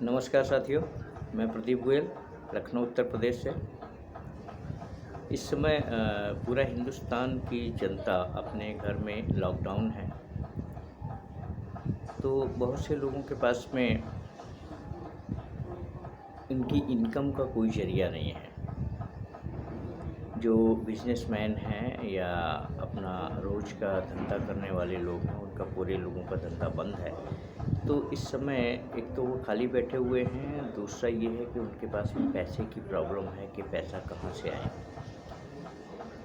नमस्कार साथियों, मैं प्रदीप गोयल, लखनऊ उत्तर प्रदेश से। इस समय पूरा हिंदुस्तान की जनता अपने घर में लॉकडाउन है, तो बहुत से लोगों के पास में इनकी इनकम का कोई ज़रिया नहीं है। जो बिजनेसमैन हैं या अपना रोज़ का धंधा करने वाले लोग हैं, उनका पूरे लोगों का धंधा बंद है। तो इस समय एक तो वो खाली बैठे हुए हैं, दूसरा ये है कि उनके पास में पैसे की प्रॉब्लम है कि पैसा कहाँ से आए।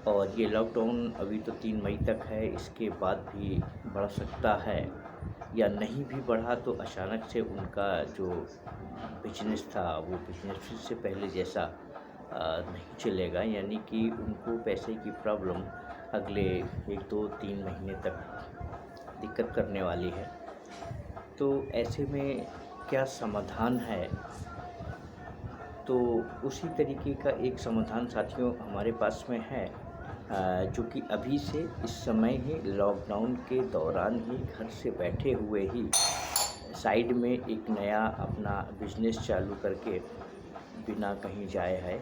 और ये लॉकडाउन अभी तो 3 मई तक है, इसके बाद भी बढ़ सकता है या नहीं भी बढ़ा तो अचानक से उनका जो बिजनेस था वो बिजनेस फिर से पहले जैसा नहीं चलेगा, यानी कि उनको पैसे की प्रॉब्लम अगले 1, 2, 3 महीने तक दिक्कत करने वाली है। तो ऐसे में क्या समाधान है? तो उसी तरीके का एक समाधान साथियों हमारे पास में है, जो कि अभी से इस समय ही लॉकडाउन के दौरान ही घर से बैठे हुए ही साइड में एक नया अपना बिजनेस चालू करके बिना कहीं जाए है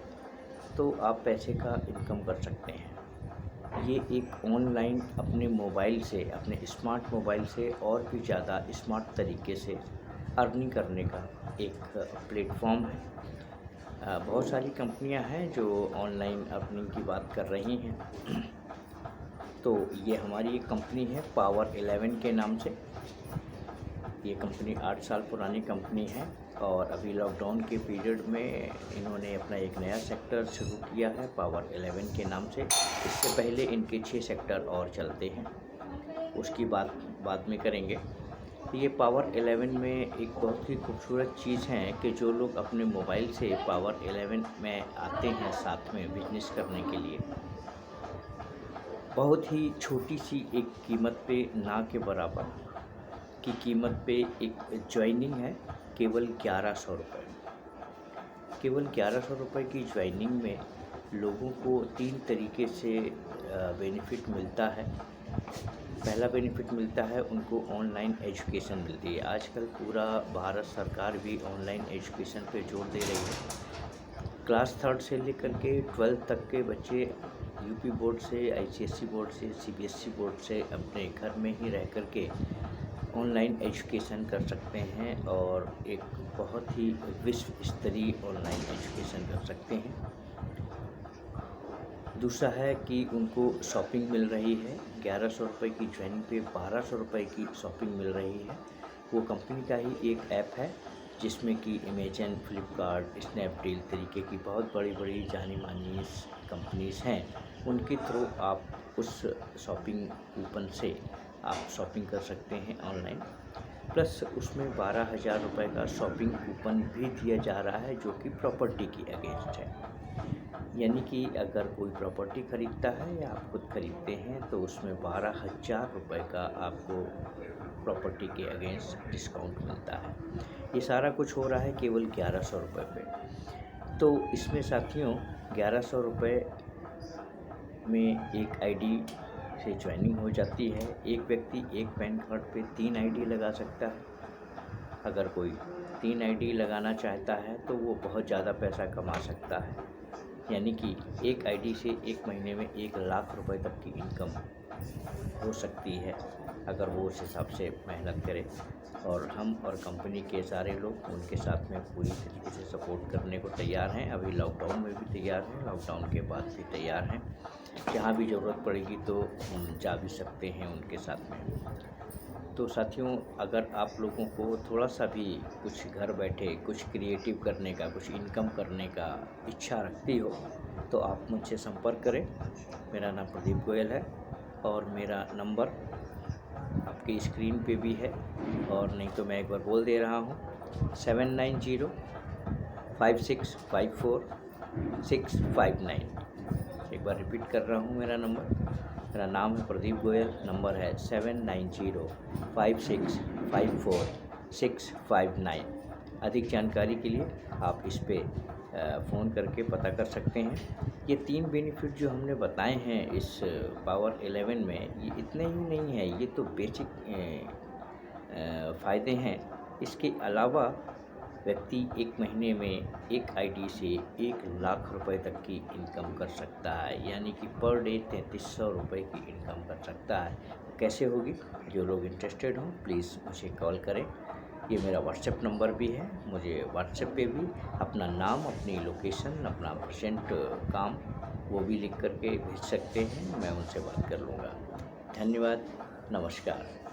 तो आप पैसे का इनकम कर सकते हैं। ये एक ऑनलाइन अपने मोबाइल से, अपने स्मार्ट मोबाइल से और भी ज़्यादा स्मार्ट तरीके से अर्निंग करने का एक प्लेटफॉर्म है। बहुत सारी कंपनियां हैं जो ऑनलाइन अर्निंग की बात कर रही हैं। तो ये हमारी एक कंपनी है पावर 11 के नाम से। ये कंपनी 8 साल पुरानी कंपनी है और अभी लॉकडाउन के पीरियड में इन्होंने अपना एक नया सेक्टर शुरू किया है पावर 11 के नाम से। इससे पहले इनके 6 सेक्टर और चलते हैं, उसकी बात बाद में करेंगे। ये पावर 11 में एक बहुत ही खूबसूरत चीज़ है कि जो लोग अपने मोबाइल से पावर 11 में आते हैं साथ में बिजनेस करने के लिए, बहुत ही छोटी सी एक कीमत पे, ना के बराबर की कीमत पे एक ज्वाइनिंग है, केवल 1100 रुपये। केवल 1100 रुपये की ज्वाइनिंग में लोगों को 3 तरीके से बेनिफिट मिलता है। पहला बेनिफिट मिलता है उनको ऑनलाइन एजुकेशन मिलती है। आजकल पूरा भारत सरकार भी ऑनलाइन एजुकेशन पे जोर दे रही है। क्लास 3 से लेकर के 12th तक के बच्चे यूपी बोर्ड से, आईसीएसई बोर्ड से, सीबीएसई बोर्ड से अपने घर में ही रह कर के ऑनलाइन एजुकेशन कर सकते हैं और एक बहुत ही विश्व स्तरीय ऑनलाइन एजुकेशन कर सकते हैं। दूसरा है कि उनको शॉपिंग मिल रही है, 1100 रुपये की ज्वाइनिंग पे 1200 रुपये की शॉपिंग मिल रही है। वो कंपनी का ही एक ऐप है जिसमें कि अमेजन, फ्लिपकार्ट, स्नैपडील तरीके की बहुत बड़ी बड़ी जानी मानी कंपनीज़ हैं। उनके थ्रू आप उस शॉपिंग कूपन से आप शॉपिंग कर सकते हैं ऑनलाइन। प्लस उसमें 12,000 रुपये का शॉपिंग कूपन भी दिया जा रहा है जो कि प्रॉपर्टी की अगेंस्ट है। यानी कि अगर कोई प्रॉपर्टी ख़रीदता है या आप खुद ख़रीदते हैं तो उसमें 12,000 रुपये का आपको प्रॉपर्टी के अगेंस्ट डिस्काउंट मिलता है। ये सारा कुछ हो रहा है केवल 1100 रुपये पे। तो इसमें साथियों 1100 रुपये में एक आईडी से ज्वाइनिंग हो जाती है। एक व्यक्ति एक पैन कार्ड पे 3 आईडी लगा सकता है। अगर कोई 3 आईडी लगाना चाहता है तो वो बहुत ज़्यादा पैसा कमा सकता है। यानी कि एक आईडी से एक महीने में 1 लाख रुपए तक की इनकम हो सकती है अगर वो उस हिसाब से मेहनत करे। और हम और कंपनी के सारे लोग उनके साथ में पूरी तरीके से सपोर्ट करने को तैयार हैं। अभी लॉकडाउन में भी तैयार हैं, लॉकडाउन के बाद भी तैयार हैं। जहाँ भी ज़रूरत पड़ेगी तो हम जा भी सकते हैं उनके साथ में। तो साथियों, अगर आप लोगों को थोड़ा सा भी कुछ घर बैठे कुछ क्रिएटिव करने का, कुछ इनकम करने का इच्छा रखती हो तो आप मुझसे संपर्क करें। मेरा नाम प्रदीप गोयल है और मेरा नंबर आपकी स्क्रीन पे भी है, और नहीं तो मैं एक बार बोल दे रहा हूँ 7905654659। एक बार रिपीट कर रहा हूँ मेरा नंबर। मेरा नाम है प्रदीप गोयल, नंबर है 7905654659। अधिक जानकारी के लिए आप इस पे फ़ोन करके पता कर सकते हैं। ये 3 बेनिफिट जो हमने बताए हैं इस पावर 11 में, ये इतने ही नहीं है, ये तो बेसिक फ़ायदे हैं। इसके अलावा व्यक्ति एक महीने में एक आईडी से 1 लाख रुपए तक की इनकम कर सकता है, यानी कि पर डे 3300 रुपये की इनकम कर सकता है। तो कैसे होगी? जो लोग इंटरेस्टेड हों प्लीज़ मुझे कॉल करें। ये मेरा व्हाट्सएप नंबर भी है, मुझे व्हाट्सएप पे भी अपना नाम, अपनी लोकेशन, अपना प्रेजेंट काम वो भी लिख कर के भेज सकते हैं, मैं उनसे बात कर लूँगा। धन्यवाद, नमस्कार।